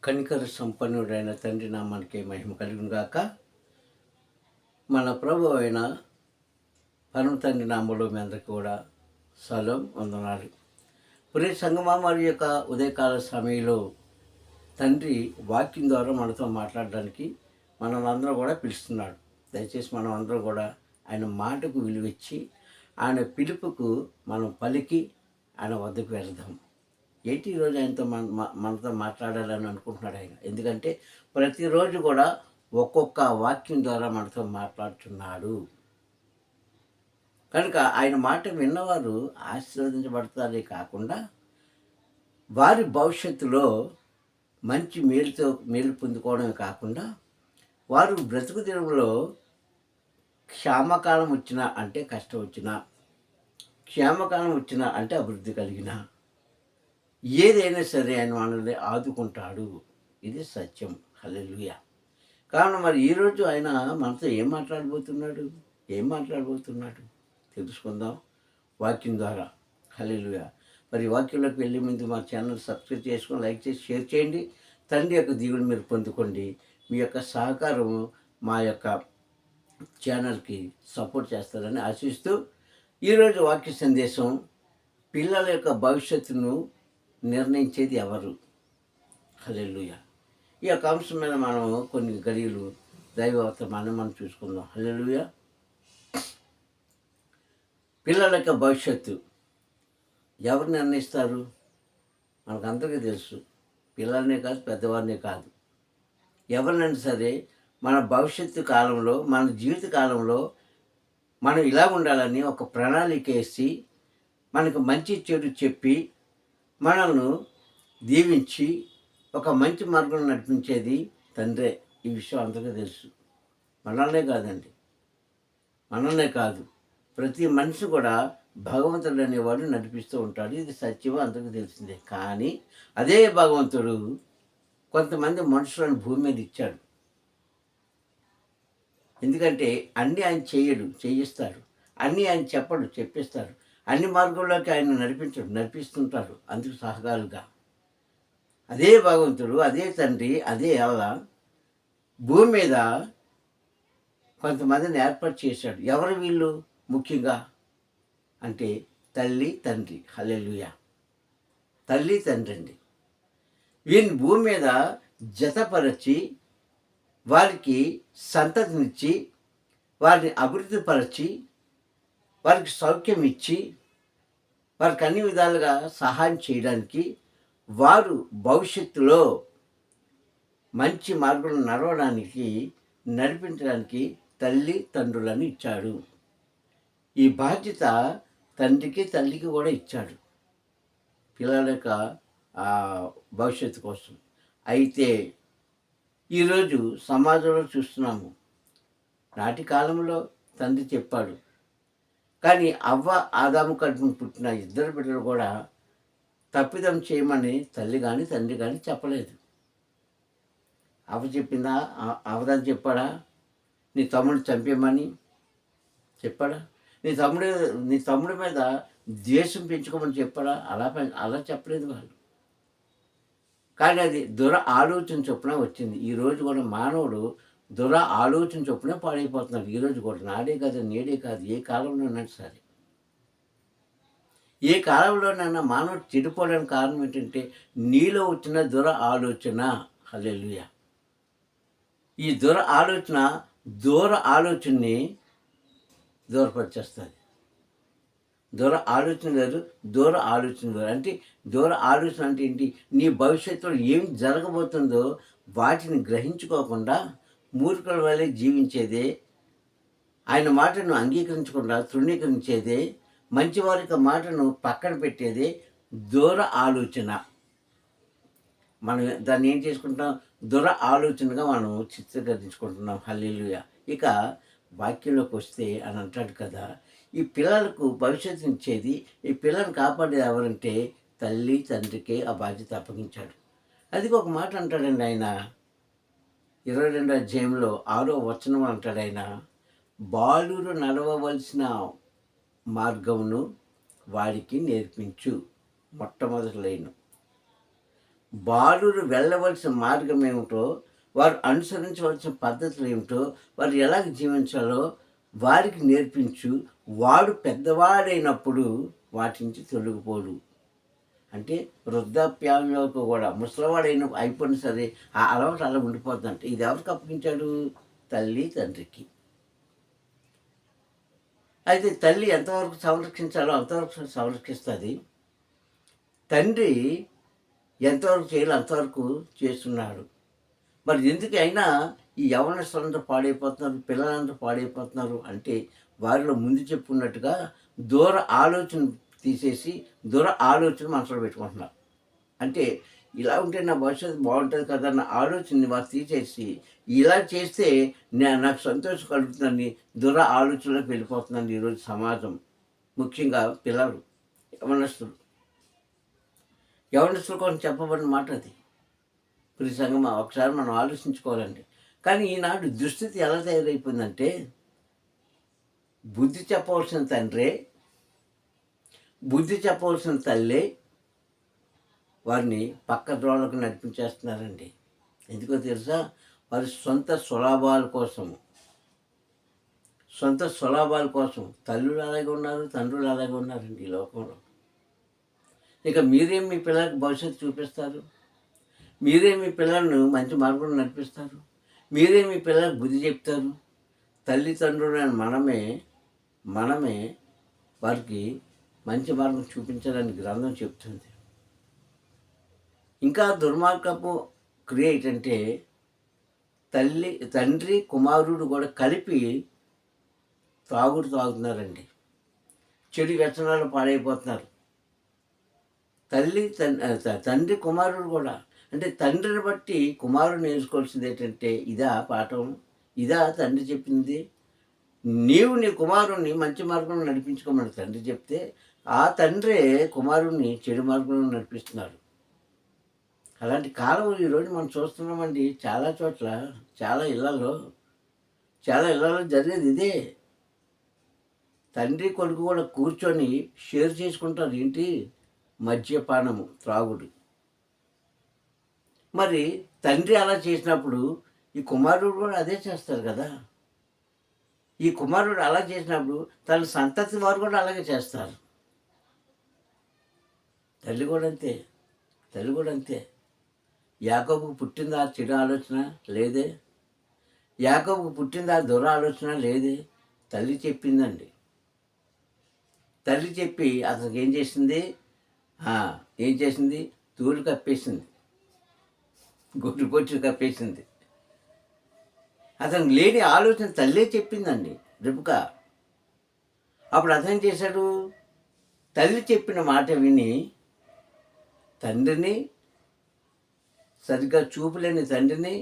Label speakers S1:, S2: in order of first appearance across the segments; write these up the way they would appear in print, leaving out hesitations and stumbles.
S1: కనికర సంపన్నుడైన తండ్రి నామానికి మహిమ కలుగును గాక. మన ప్రభు అయిన పరమ తండ్రి నామములో మీ అందరికీ కూడా సలాం వందనాలు. ప్రియ సంగమా, మరి యొక్క ఉదయకాల సమయంలో తండ్రి వాక్యం ద్వారా మనతో మాట్లాడడానికి మనమందరం కూడా పిలుస్తున్నాడు. దయచేసి మనం అందరం కూడా ఆయన మాటకు విలువిచ్చి ఆయన పిలుపుకు మనం పలికి ఆయన వద్దకు వెళ్దాం. ఏంటి ఈరోజు ఆయనతో మనతో మాట్లాడాలని అనుకుంటున్నాడు ఆయన. ఎందుకంటే ప్రతిరోజు కూడా ఒక్కొక్క వాక్యం ద్వారా మనతో మాట్లాడుతున్నాడు. కనుక ఆయన మాట విన్నవారు ఆశీర్వదించబడతారే కాకుండా వారి భవిష్యత్తులో మంచి మేలు పొందుకోవడమే కాకుండా వారు బ్రతుకు తెరువులో క్షామకాలం వచ్చినా అంటే కష్టం వచ్చినా, క్షేమకాలం వచ్చినా అంటే అభివృద్ధి కలిగిన ఏదైనా సరే ఆయన మనల్ని ఆదుకుంటాడు. ఇది సత్యం. హల్లెలూయా. కావున మరి ఈరోజు ఆయన మనతో ఏం మాట్లాడబోతున్నాడు తెలుసుకుందాం వాక్యం ద్వారా. హల్లెలూయా. మరి వాక్యంలోకి వెళ్ళే ముందు మా ఛానల్ సబ్స్క్రైబ్ చేసుకొని లైక్ చేసి షేర్ చేయండి. తండ్రి యొక్క దీవులు మీరు పొందుకోండి. మీ యొక్క సహకారం మా యొక్క ఛానల్కి సపోర్ట్ చేస్తారని ఆశిస్తూ ఈరోజు వాక్య సందేశం, పిల్లల యొక్క భవిష్యత్తును నిర్ణయించేది ఎవరు? హల్లెలూయా. ఈ యొక్క అంశం మీద మనం కొన్ని గడియలు దైవవర్తమానం మనం చూసుకుందాం. హల్లెలూయా. పిల్లల యొక్క భవిష్యత్తు ఎవరు నిర్ణయిస్తారు? మనకందరికీ తెలుసు. పిల్లలనే కాదు, పెద్దవారినే కాదు, ఎవరినైనా సరే మన భవిష్యత్తు కాలంలో, మన జీవిత కాలంలో మనం ఇలా ఉండాలని ఒక ప్రణాళిక వేసి మనకు మంచి చెడు చెప్పి మనల్ని దీవించి ఒక మంచి మార్గం నడిపించేది తండ్రే. ఈ విషయం అందరికీ తెలుసు. మనల్నే కాదు, ప్రతి మనిషి కూడా భగవంతుడు అనేవాడు నడిపిస్తూ ఉంటాడు. ఇది సత్యమో అందరికీ తెలిసిందే. కానీ అదే భగవంతుడు కొంతమంది మనుషులను భూమి మీద ఇచ్చాడు. ఎందుకంటే అన్నీ ఆయన చేయిస్తాడు. అన్నీ ఆయన చెప్పిస్తాడు. అన్ని మార్గంలోకి ఆయన నడిపిస్తుంటాడు. అందుకు సహకారులుగా అదే భగవంతుడు, అదే తండ్రి, అదే అల్లా భూమి మీద కొంతమందిని ఏర్పాటు చేశాడు. ఎవరు వీళ్ళు? ముఖ్యంగా అంటే తల్లి తండ్రి. హల్లెలూయా. తల్లి తండ్రి అండి. వీరిని భూమి మీద జతపరచి వారికి సంతతినిచ్చి వారిని అభివృద్ధిపరచి వారికి సౌఖ్యం ఇచ్చి వారికి అన్ని విధాలుగా సహాయం చేయడానికి, వారు భవిష్యత్తులో మంచి మార్గంలో నడిపించడానికి తల్లి తండ్రులను ఇచ్చాడు. ఈ బాధ్యత తండ్రికి తల్లికి కూడా ఇచ్చాడు పిల్లల యొక్క భవిష్యత్తు కోసం. అయితే ఈరోజు సమాజంలో చూస్తున్నాము, నాటి కాలంలో తండ్రి చెప్పాడు, కానీ అవ్వ ఆదాము కడుపున పుట్టిన ఇద్దరు బిడ్డలు కూడా తప్పిదం చేయమని తల్లి కానీ తండ్రి కానీ చెప్పలేదు. అవ్వ చెప్పిందా? అవదని చెప్పాడా? నీ తమ్ముడిని చంపేమని చెప్పాడా? నీ తమ్ముడి మీద ద్వేషం పెంచుకోమని చెప్పాడా? అలా చెప్పలేదు వాళ్ళు. కానీ అది ఆలోచన చొప్పున వచ్చింది. ఈరోజు కూడా మానవుడు ఆలోచన చొప్పున పాడైపోతున్నాడు. ఈరోజు కూడా నాడే కాదు, నేడే కాదు, ఏ కాలంలోనైనా సరే, ఏ కాలంలోనైనా మానవుడు చెడిపోవడానికి కారణం ఏంటంటే నీలో వచ్చిన ఆలోచన. హల్లెలూయా. ఈ ఆలోచనని దూరపరిచేస్తుంది. ఆలోచన అంటే ఆలోచన అంటే ఏంటి? నీ భవిష్యత్తులో ఏం జరగబోతుందో వాటిని గ్రహించుకోకుండా మూర్ఖుల వల్లే జీవించేదే, ఆయన మాటను అంగీకరించకుండా తృణీకరించేదే, మంచివారి యొక్క మాటను పక్కన పెట్టేదే ఆలోచన. మనం దాన్ని ఏం చేసుకుంటాం? ఆలోచనగా మనం చిత్రీకరించుకుంటున్నాం. హల్లెలూయా. ఇక వాక్యంలోకి వస్తే అని అంటాడు కదా, ఈ పిల్లలకు భవిష్యత్తునిచ్చేది, ఈ పిల్లల్ని కాపాడేది ఎవరంటే తల్లి తండ్రికి ఆ బాధ్యత అప్పగించాడు. అది ఒక మాట అంటాడండి ఆయన 22వ అధ్యాయంలో 6వ వచనం అంటాడు ఆయన, బాలురు నడవవలసిన మార్గమును వాడికి నేర్పించు. మొట్టమొదటి లైను, బాలురు వెళ్ళవలసిన మార్గం ఏమిటో, వారు అనుసరించవలసిన పద్ధతులు ఏమిటో, వారు ఎలాగ జీవించాలో వారికి నేర్పించు. వాడు పెద్దవాడైనప్పుడు వాటి నుంచి తొలగిపోడు. అంటే వృద్ధాప్యంలోకి కూడా అయిపోయినా సరే ఆ అలవాటు అలా ఉండిపోతుందంట. ఇది ఎవరికి అప్పగించాడు? తల్లి తండ్రికి. అయితే తల్లి ఎంతవరకు సంరక్షించాలో అంతవరకు సంరక్షిస్తుంది. తండ్రి ఎంతవరకు చేయాలో అంతవరకు చేస్తున్నాడు. మరి ఎందుకైనా ఈ యవ్వనస్తులందరూ పాడైపోతున్నారు, పిల్లలందరూ పాడైపోతున్నారు అంటే వారిలో ముందు చెప్పుకున్నట్టుగా దూర ఆలోచన తీసేసి దూర ఆలోచన మనసులో పెట్టుకుంటున్నారు. అంటే ఇలా ఉంటే నా భవిష్యత్తు బాగుంటుంది కదా అన్న ఆలోచనని వారు తీసేసి ఇలా చేస్తే నాకు సంతోషం కలుగుతుందని దూర ఆలోచనలోకి వెళ్ళిపోతుందండి ఈరోజు సమాజం. ముఖ్యంగా పిల్లలు, యవనస్తులు. యవనస్తుల కోసం చెప్పబడిన మాట అది. ప్రతి సంగమా ఒకసారి మనం ఆలోచించుకోవాలండి. కానీ ఈనాడు దుస్థితి ఎలా తయారైపోయిందంటే బుద్ధి చెప్పవలసిన తండ్రే, బుద్ధి చెప్పవలసిన తల్లే వారిని పక్క ద్రోవలకు నడిపించేస్తున్నారండి. ఎందుకో తెలుసా? వారి సొంత స్వలాభాల కోసం తల్లులు అలాగే ఉన్నారు, తండ్రులు అలాగే ఉన్నారండి ఈ లోకంలో. ఇక మీరేం మీ పిల్లలకు భవిష్యత్తు చూపిస్తారు? మీరే మీ పిల్లలను మంచి మార్గంలో నడిపిస్తారు? మీరే మీ పిల్లలకు బుద్ధి చెప్తారు? తల్లిదండ్రులైన మనమే వారికి మంచి మార్గం చూపించడానికి గ్రంథం చెప్తుంది. ఇంకా దుర్మార్గపు క్రియ ఏంటంటే తండ్రి కుమారుడు కూడా కలిపి తాగుతున్నారండి. చెడు వ్యసనాలు పాడైపోతున్నారు. తండ్రి కుమారుడు కూడా. అంటే తండ్రిని బట్టి కుమారుడు నేర్చుకోవాల్సింది ఏంటంటే ఇదా పాఠం, ఇదా తండ్రి చెప్పింది. నీవు నీ కుమారుణ్ణి మంచి మార్గంలో నడిపించుకోమని తండ్రి చెప్తే ఆ తండ్రే కుమారుణ్ణి చెడు మార్గంలో నడిపిస్తున్నారు. అలాంటి కాలం ఈరోజు మనం చూస్తున్నామండి. చాలా చోట్ల, చాలా ఇళ్లలో జరిగేది ఇదే. తండ్రి కొడుకు కూడా కూర్చొని షేర్ చేసుకుంటారు. ఏంటి? మద్యపానము, త్రాగుడు. మరి తండ్రి అలా చేసినప్పుడు ఈ కుమారుడు కూడా అదే చేస్తారు కదా. ఈ కుమారుడు అలా చేసినప్పుడు తన సంతతి వారు కూడా అలాగే చేస్తారు. తల్లి కూడా అంతే. యాకోబుకు పుట్టిందా చెడు ఆలోచన? లేదే. యాకోబుకు పుట్టిందా దుర ఆలోచన? లేదే. తల్లి చెప్పిందండి. తల్లి చెప్పి అతనికి ఏం చేసింది? తూలు కప్పేసింది, గొడ్డు కప్పేసింది. అతనికి లేని ఆలోచన తల్లే చెప్పిందండి రిబ్కా. అప్పుడు అతను చేశాడు? తల్లి చెప్పిన మాట విని తండ్రిని, సరిగ్గా చూపులేని తండ్రిని,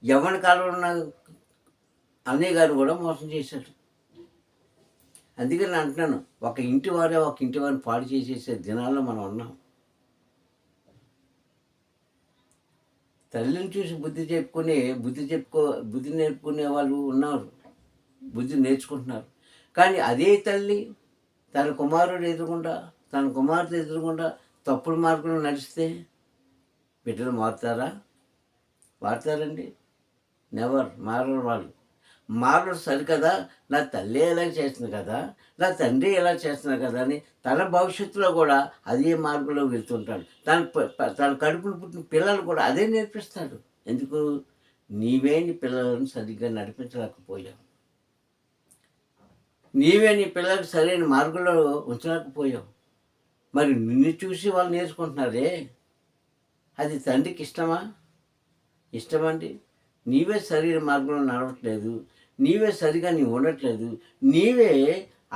S1: యవ్వన కాలంలో ఉన్న అన్నయ్య గారు కూడా మోసం చేశాడు. అందుకే నేను అంటున్నాను, ఒక ఇంటి వారిని పాడు చేసేసే దినాల్లో మనం ఉన్నాం. తల్లిని చూసి బుద్ధి నేర్పుకునే వాళ్ళు ఉన్నారు, బుద్ధి నేర్చుకుంటున్నారు. కానీ అదే తల్లి తన కుమార్తె ఎదురుగుండా తప్పుడు మార్గంలో నడిస్తే బిడ్డలు మారుతారండి? నెవర్. మారరు వాళ్ళు. మారడు. సరికదా, నా తల్లి ఎలా చేస్తుంది కదా, నా తండ్రి ఎలా చేస్తున్నారు కదా అని తన భవిష్యత్తులో కూడా అదే మార్గంలో వెళ్తుంటాడు. తన కడుపును పుట్టిన పిల్లలు కూడా అదే నేర్పిస్తాడు. ఎందుకు? నీవే నీ పిల్లలను సరిగ్గా నడిపించలేకపోయావు. నీవే నీ పిల్లలకు సరైన మార్గంలో ఉంచలేకపోయావు. మరి నిన్ను చూసి వాళ్ళు నేర్చుకుంటున్నారే, అది తండ్రికి ఇష్టమండి. నీవే సరైన మార్గంలో నడవట్లేదు, నీవే సరిగా ఉండట్లేదు, నీవే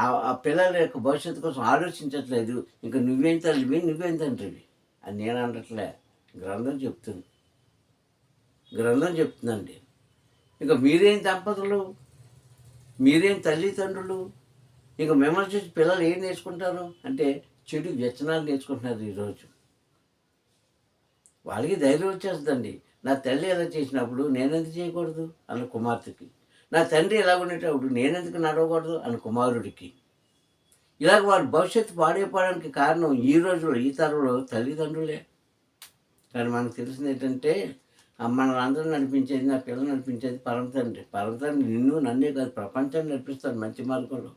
S1: ఆ పిల్లల యొక్క భవిష్యత్తు కోసం ఆలోచించట్లేదు. ఇంకా నువ్వేం తల్లివి, నువ్వేం తండ్రివి అని నేను అనట్లే. గ్రంథం చెప్తుందండి. ఇంకా మీరేం దంపతులు, మీరేం తల్లిదండ్రులు, ఇంకా మిమ్మల్ని చూసి పిల్లలు ఏం నేర్చుకుంటారు అంటే చెడు వ్యసనాలు నేర్చుకుంటున్నారు ఈరోజు. వాళ్ళకి ధైర్యం వచ్చేస్తుందండి. నా తల్లి ఎలా చేసినప్పుడు నేనెందుకు చేయకూడదు అన్న కుమార్తెకి, నా తండ్రి ఎలా ఉండేటప్పుడు నేనెందుకు నడవకూడదు అన్న కుమారుడికి. ఇలాగ వారి భవిష్యత్తు పాడైపోవడానికి కారణం ఈ రోజుల్లో, ఈ తరంలో తల్లిదండ్రులే. కానీ మనకు తెలిసింది ఏంటంటే మనల్ని అందరూ నడిపించేది, నా పిల్లలు నడిపించేది పరమ తండ్రి. పరమ తండ్రి నిన్ను నన్నే కాదు ప్రపంచాన్ని నడిపిస్తాడు మంచి మార్గంలో.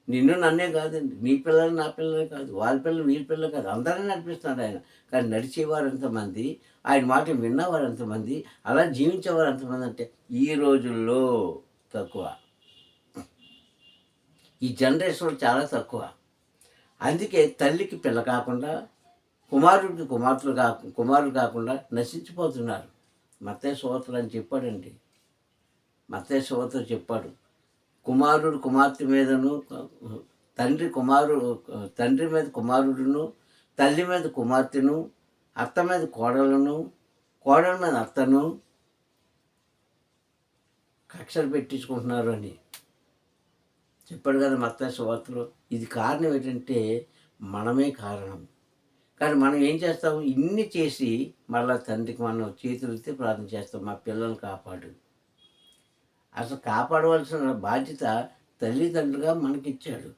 S1: నిన్ను నన్నే కాదండి, నీ పిల్లలు నా పిల్లలే కాదు, వాళ్ళ పిల్లలు వీళ్ళ పిల్లలు కాదు, అందరినీ నడిపిస్తున్నాడు ఆయన. కానీ నడిచేవారు ఎంతమంది, ఆయన మాట విన్నవారు ఎంతమంది, అలా జీవించేవారు ఎంతమంది అంటే ఈ రోజుల్లో తక్కువ. ఈ జనరేషన్లో చాలా తక్కువ. అందుకే తల్లికి పిల్ల కాకుండా, కుమారుడికి కుమారుడు కాకుండా నశించిపోతున్నారు. మత్తయి సువార్తలో అని చెప్పాడండి. మత్తయి సువార్తలో చెప్పాడు, కుమారుడు కుమార్తె మీదను, తండ్రి మీద కుమారుడును, తల్లి మీద కుమార్తెను, అత్త మీద కోడలను, కోడల మీద అత్తను కక్షలు పెట్టించుకుంటున్నారు అని చెప్పాడు కదా మత్తయి సువార్తలో. ఇది కారణం ఏంటంటే మనమే కారణం. కానీ మనం ఏం చేస్తాం, ఇన్ని చేసి మళ్ళా తండ్రికి మనం చేతులెత్తి ప్రార్థన చేస్తాం, మా పిల్లల్ని కాపాడు. అసలు కాపాడవలసిన బాధ్యత తల్లిదండ్రులుగా మనకిచ్చాడు.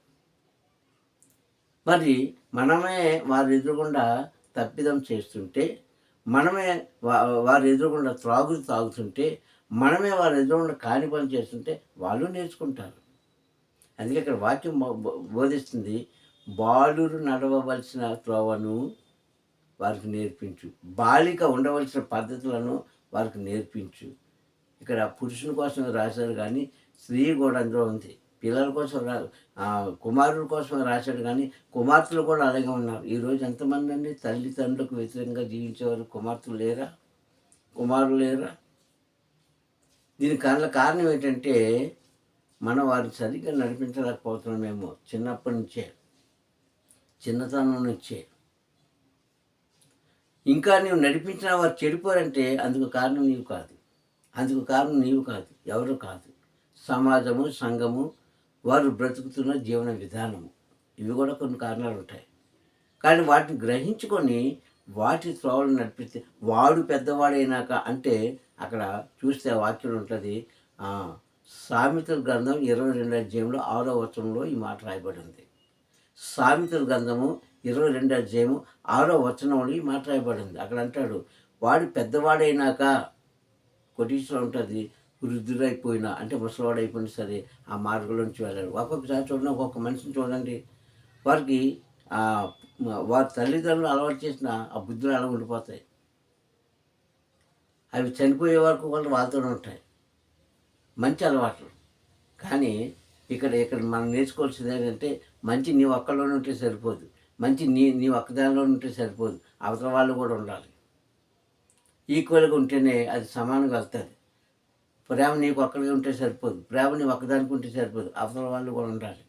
S1: మరి మనమే వారి ఎదురుగుండా తప్పిదం చేస్తుంటే, మనమే వారి ఎదురుగుండా తాగుతుంటే, మనమే వారి ఎదురుగుండా కాని పని చేస్తుంటే వాళ్ళు నేర్చుకుంటారు. అందుకే ఇక్కడ వాక్యం బోధిస్తుంది, బాలురు నడవవలసిన త్రోవను వారికి నేర్పించు, బాలిక ఉండవలసిన పద్ధతులను వారికి నేర్పించు. ఇక్కడ పురుషుని కోసం రాశారు కానీ స్త్రీ కూడా అందులో ఉంది. పిల్లల కోసం కుమారుల కోసం రాశాడు కానీ కుమార్తెలు కూడా అలాగే ఉన్నారు. ఈరోజు ఎంతమంది అండి తల్లిదండ్రులకు వ్యతిరేకంగా జీవించేవారు కుమార్తెలు లేరా, కుమారులు లేరా? దీనికి కారణం ఏంటంటే మనం వారిని సరిగ్గా నడిపించలేకపోతున్నామేమో. చిన్నప్పటి నుంచే, చిన్నతనం నుంచే. ఇంకా నీవు నడిపించిన వారు చెడిపోరంటే అందుకు కారణం నీవు కాదు, ఎవరు కాదు. సమాజము, సంఘము, వారు బ్రతుకుతున్న జీవన విధానము, ఇవి కూడా కొన్ని కారణాలు ఉంటాయి. కానీ వాటిని గ్రహించుకొని వాటి త్రోవలు నడిపిస్తే వాడు పెద్దవాడైనాక అంటే అక్కడ చూస్తే వాక్యం ఉంటుంది. సామెతల గ్రంథం 22వ అధ్యాయంలో 6వ వచనంలో ఈ మాట రాయబడి ఉంది. సామెతల గ్రంథము 22వ అధ్యాయము 6వ వచనంలో ఈ మాట రాయబడి ఉంది. అక్కడ అంటాడు, వాడు పెద్దవాడైనాక కొటీసులో ఉంటుంది, వృద్ధుడైపోయినా అంటే ముసలివాడు అయిపోయినా సరే ఆ మార్గంలో నుంచి వెళ్ళాడు. ఒక్కొక్కసారి చూడండి, ఒక్కొక్క మనిషిని చూడండి, వారికి వారి తల్లిదండ్రులు అలవాటు చేసిన ఆ బుద్ధులు అలా ఉండిపోతాయి. అవి చనిపోయే వరకు వాళ్ళు వాళ్ళతోనే ఉంటాయి, మంచి అలవాట్లు. కానీ ఇక్కడ మనం నేర్చుకోవాల్సింది ఏంటంటే మంచి నీ ఒక్కలోనే ఉంటే సరిపోదు, మంచి నీ ఒక్కదానిలో ఉంటే సరిపోదు, అవతల వాళ్ళు కూడా ఉండాలి. ఈక్వల్గా ఉంటేనే అది సమానంగా వెళ్తుంది. ప్రేమ నీకు ఒక్కడిగా ఉంటే సరిపోదు, ప్రేమ నీ ఒక్కదానికి ఉంటే సరిపోదు, అవతల వాళ్ళు కూడా ఉండాలి.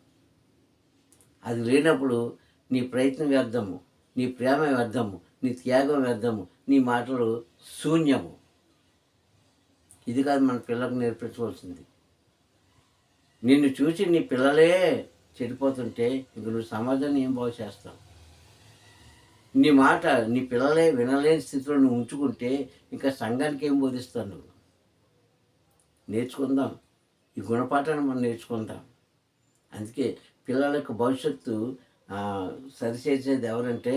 S1: అది లేనప్పుడు నీ ప్రయత్నం వ్యర్థము, నీ ప్రేమ వ్యర్థము, నీ త్యాగం వ్యర్థము, నీ మాటలు శూన్యము. ఇది కాదు మన పిల్లలకు నేర్పించవలసింది. నిన్ను చూసి నీ పిల్లలే చెడిపోతుంటే ఇంక నువ్వు సమాజాన్ని ఏం బాగు చేస్తావు? నీ మాట నీ పిల్లలే వినలేని స్థితిలో నువ్వు ఉంచుకుంటే ఇంకా సంఘానికి ఏం బోధిస్తావు నువ్వు? నేర్చుకుందాం, ఈ గుణపాఠాన్ని మనం నేర్చుకుందాం. అందుకే పిల్లల యొక్క భవిష్యత్తు సరిచేసేది ఎవరంటే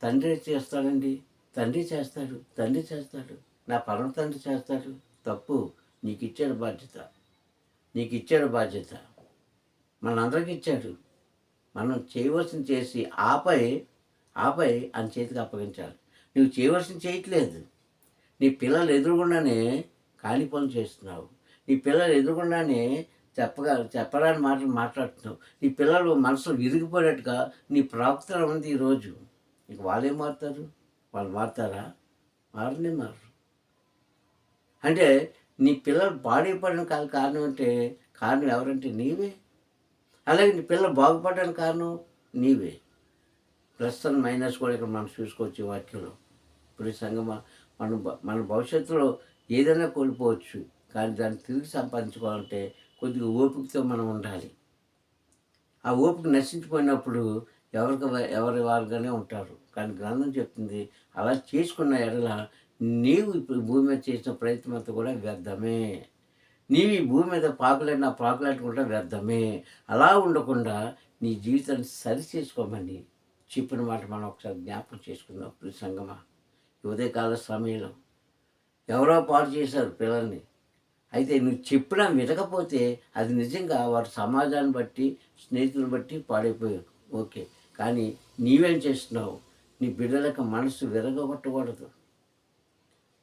S1: తండ్రి చేస్తాడండి. తండ్రి చేస్తాడు, నా పరమ తండ్రి చేస్తాడు. తప్పు, నీకు ఇచ్చాడు బాధ్యత, మనందరికి ఇచ్చాడు. మనం చేయవలసింది చేసి ఆపై అని చేతికి అప్పగించాలి. నువ్వు చేయవలసింది చేయట్లేదు, నీ పిల్లలు ఎదురుగుండానే కాని పనులు చేస్తున్నావు, నీ పిల్లలు ఎదురుగుండానే చెప్పరాని మాటలు మాట్లాడుతున్నావు, నీ పిల్లలు మనసులో విరిగిపోయినట్టుగా నీ ప్రవక్తలు ఉంది ఈరోజు. ఇంక వాళ్ళేం మారుతారు? వాళ్ళు మారుతారా? మారనే మారు. అంటే నీ పిల్లలు పాడైపోవడానికి కారణం అంటే కారణం ఎవరంటే నీవే. అలాగే నీ పిల్లలు బాగుపడడానికి కారణం నీవే. ప్లస్ అండ్ మైనస్ కూడా ఇక్కడ మనం చూసుకోవచ్చు వాక్యంలో. ఇప్పుడు సంగమా మన భవిష్యత్తులో ఏదైనా కోల్పోవచ్చు, కానీ దాన్ని తిరిగి సంపాదించుకోవాలంటే కొద్దిగా ఓపికతో మనం ఉండాలి. ఆ ఓపిక నశించిపోయినప్పుడు ఎవరి వారుగానే ఉంటారు. కానీ గ్రంథం చెప్తుంది, అలా చేసుకున్న ఎడల నీవు ఇప్పుడు భూమి మీద చేసిన ప్రయత్నం అంతా కూడా వ్యర్థమే. నీవు ఈ భూమి మీద పాకులాడుకుంటా వ్యర్థమే. అలా ఉండకుండా నీ జీవితాన్ని సరి చేసుకోమని చెప్పిన మాట మనం ఒకసారి జ్ఞాపకం చేసుకుందాం. ప్రియ సంగమా, ఈ ఉదయకాల సమయంలో ఎవరో పాడు చేశారు పిల్లల్ని. అయితే నువ్వు చెప్పినా వినకపోతే అది నిజంగా వారి సమాజాన్ని బట్టి, స్నేహితులను బట్టి పాడైపోయారు. ఓకే. కానీ నీవేం చేస్తున్నావు? నీ బిడ్డలకు మనసు విరగగొట్టకూడదు.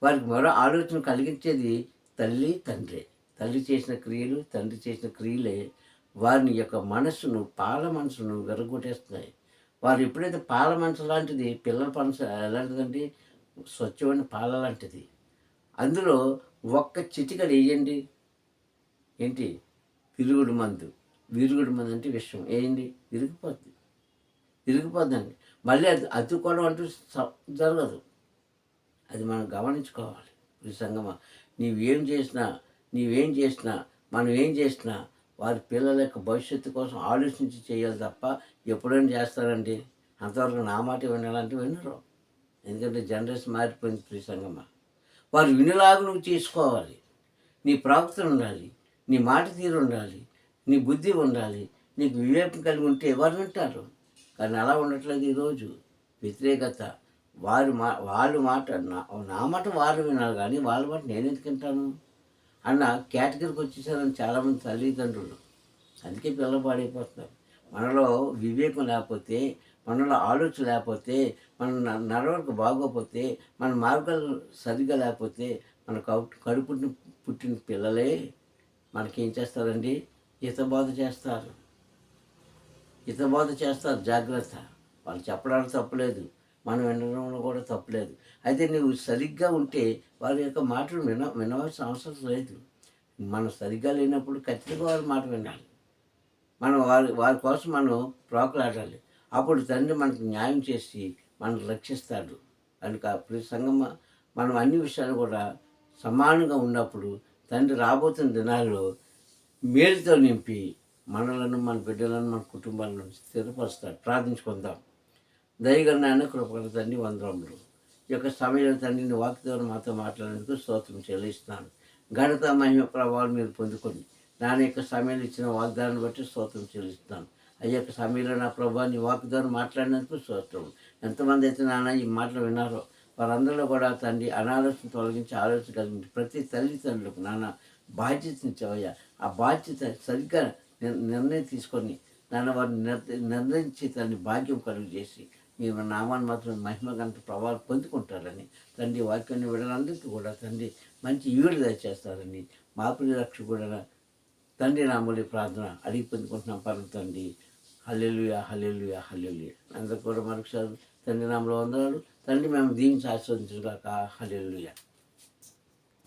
S1: వారికి మరో ఆలోచన కలిగించేది తల్లి, తండ్రే. తల్లి చేసిన క్రియలు, తండ్రి చేసిన క్రియలే వారిని యొక్క మనస్సును, పాల మనసును విరగొట్టేస్తున్నాయి. వారు ఎప్పుడైతే పాల మనసు లాంటిది, పిల్లల మనసు ఎలాంటిదండి? స్వచ్ఛమైన పాల లాంటిది. అందులో ఒక్క చిటికెడు ఎయ్యండి. ఏంటి? విరుగుడు మందు. విరుగుడు మందు అంటే విషం. ఏయండి? విరిగిపోద్ది. విరిగిపోద్దండి. మళ్ళీ అది అతుక్కోవడం అంటూ జరగదు. అది మనం గమనించుకోవాలి. ఈ సంగమా, నీవేం చేసినా, మనం ఏం చేసినా వారి పిల్లల యొక్క భవిష్యత్తు కోసం ఆలోచించి చేయాలి తప్ప ఎప్పుడైనా చేస్తారండి. అంతవరకు నా మాట వినాలంటే వినరు. ఎందుకంటే జనరేషన్ మారిపోయింది. ప్రియ సంగమా, వారు వినేలాగా నువ్వు చేసుకోవాలి. నీ ప్రవర్తన ఉండాలి, నీ మాట తీరు ఉండాలి, నీ బుద్ధి ఉండాలి. నీకు వివేకం కలిగి ఉంటే ఎవరు వింటారు? కానీ అలా ఉండట్లేదు ఈరోజు. వ్యతిరేకత. వాళ్ళు మాట నా మాట వాళ్ళు వినాలి, కానీ వాళ్ళ మాట నేను ఎందుకు వింటాను అన్న కేటగిరీకి వచ్చేసారని చాలామంది తల్లిదండ్రులు. అందుకే పిల్లలు పాడైపోతున్నారు. మనలో వివేకం లేకపోతే, మనలో ఆలోచన లేకపోతే, మన నడవడిక బాగోకపోతే, మన మార్గాలు సరిగ్గా లేకపోతే, మన కడుపుని పుట్టిన పిల్లలే మనకేం చేస్తారండి? హితబోధ చేస్తారు. జాగ్రత్త. వాళ్ళు చెప్పడానికి తప్పులేదు, మనం వినడంలో కూడా తప్పులేదు. అయితే నువ్వు సరిగ్గా ఉంటే వారి యొక్క మాటలు వినవలసిన అవసరం లేదు. మనం సరిగ్గా లేనప్పుడు ఖచ్చితంగా వారి మాట వినాలి. మనం వారి కోసం మనం ప్రాకులాడాలి. అప్పుడు తండ్రి మనకు న్యాయం చేసి మనల్ని రక్షిస్తాడు. కనుక ప్రతి సంగమ మనం అన్ని విషయాలు కూడా సమానంగా ఉన్నప్పుడు తండ్రి రాబోతున్న దినాల్లో మేలుతో నింపి మనలను, మన బిడ్డలను, మన కుటుంబాలను స్థిరపరుస్తాడు. ప్రార్థించుకుందాం. దయగల నాయన, కృపగల తండ్రి, వందనములు. ఈ యొక్క సమయంలో తండ్రి నీ వాక్యం మాతో మాట్లాడేందుకు స్తోత్రం చెల్లిస్తున్నాను. ఘనత, మహిమ, ప్రభావాలు మీరు పొందుకోండి. నా యొక్క సమయంలో ఇచ్చిన వాగ్దానాన్ని బట్టి స్తోత్రం చెల్లిస్తున్నాను. ఆ యొక్క సమయంలో నా ప్రభావ నీ వాగ్దానం మాట్లాడినందుకు స్తోత్రం. ఎంతమంది అయితే నాన్న ఈ మాటలు విన్నారో వారందరిలో కూడా తండ్రి అనాలోచన తొలగించి ఆలోచన కలిగించి ప్రతి తల్లిదండ్రులకు నాన్న బాధ్యతనిచ్చవయ్యా. ఆ బాధ్యత సరిగ్గా నిర్ణయం తీసుకొని నాన్న వారిని నిర్ణయించి తండ్రి భాగ్యం కలుగు చేసి మీరు నామాన్ని మాత్రం మహిమ గంట ప్రభావాలు పొందుకుంటారని తండ్రి వాక్యాన్ని విడలందరికీ కూడా తండ్రి మంచి ఈవుడు దయచేస్తారని మా ప్రియ రక్షకుడైన తండ్రి నామూలి ప్రార్థన అడిగి పొందుకుంటున్నాం. పరమ తండ్రి. హల్లెలూయా, హల్లెలూయా, హల్లెలూయా. అందరూ కూడా మరొకసారి తండ్రి నామములో వందనాలు. తండ్రి మేము దీవించి ఆశీర్వదించుగాక. హల్లెలూయా.